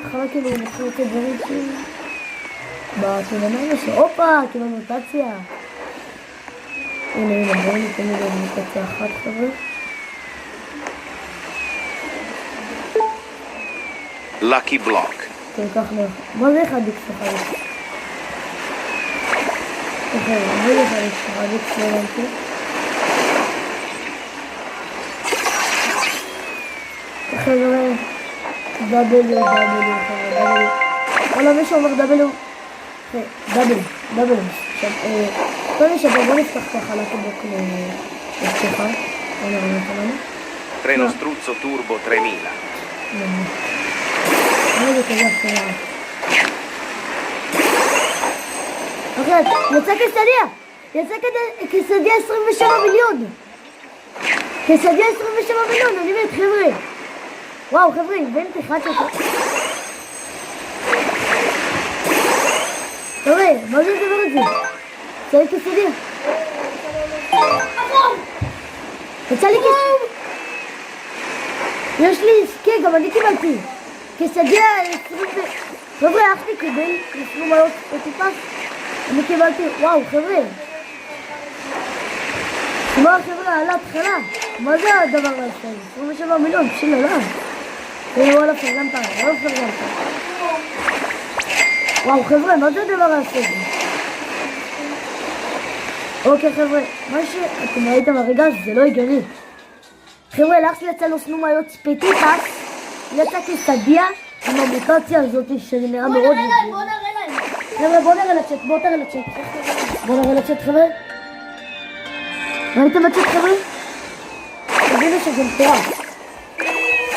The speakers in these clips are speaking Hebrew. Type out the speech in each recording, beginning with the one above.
בהתחלה כאילו מתחיל לתת דברים כאילו בתולנה שלו, הופה, כאילו מוטציה. הנה, בואו ניתן לי מוטציה אחת חבר'ה. Lucky block. כל כך נוח. מה זה אחד איקס אחד איקס? אוקיי, מה זה אחד איקס אחד איקס לא הבנתי? חבר'ה, דאבלו, חבר'ה, וואלה מישהו אומר דאבלו. דאבלו. עכשיו, בוא נפתח ככה לקבוק לפתיחה. בוא נראה אותנו. Treno struzzo turbo 3000. מה זה כזה אחרה? אחרת, יצא כסדיה! יצא כסדיה 27 מיליון! כסדיה 27 מיליון, אני מת חבר'ה! וואו חבר'ה, הבאתי אחד שלך. חבר'ה, מה זה הדבר הזה? יצא לי כסדיה. יצא לי כסדיה. יש לי עסקי, גם אני קיבלתי. כסדיה 20... חבר'ה, אח לי קיבל לפנו מאות פטיפס. אני קיבלתי... וואו חבר'ה. שמע חבר'ה, עלה התחלה. מה זה הדבר הזה? 27 מיליון, פשיל עליו. וואלה פרגנת, וואו חבר'ה, מה זה הדבר הזה? אוקיי חבר'ה, מה שאתם ראיתם הרגע זה לא הגיוני. חבר'ה, לאח שלי יצא לו סנו מאות פטיפס. יצא כסדיה עם המוטציה הזאת שזה נראה מאוד... בוא נראה להם. חבר'ה, בוא נראה לצ'אט, בוא נראה לצ'אט חבר'ה. ראיתם בצ'אט חבר'ה? תגידו שזה מטורף.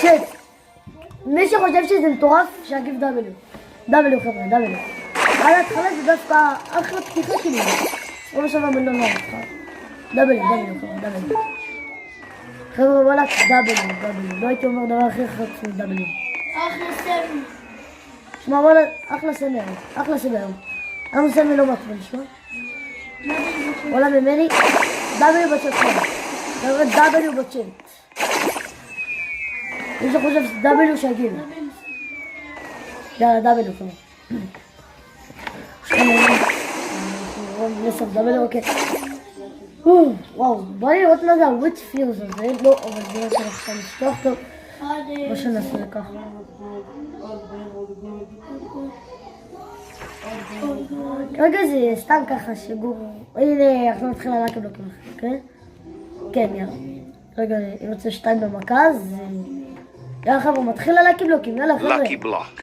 צ'אט, מי שחושב שזה מטורף, שיגיב דאבלו חבר'ה, דאבלו. על ההתחלה זה דווקא אחלה פתיחה כאילו. לא משנה בן לא ההתחלה. דאבלו חבר'ה, דאבלו. חבר'ה וואלה, דאבלו. לא הייתי אומר דבר אחר חוץ מדאבלו. אחלה סמי. שמע וואלה, אחלה סמי היום. אנחנו סמי לא מטבע, נשמע? וואלה ממני, דאבלו בצ'אט חבר'ה, דאבלו בצ'אט. מי שחושב דאבלו שיגיב. יאללה, דאבלו חבר'ה. נסף דאבלו, אוקיי. וואו, בוא לראות מה זה הוויט פירס הזה. לא, אבל זה לא צריך עכשיו לשטוח טוב. בוא שנעשה לכך. רגע זה סתם ככה שגור. הנה, אנחנו נתחיל על הקבלוקים אחרי, אוקיי? כן, יאללה. רגע, אני רוצה 2 במכה, אז... יאללה חבר'ה, מתחיל על הקבלוקים, יאללה חבר'ה. Lucky block.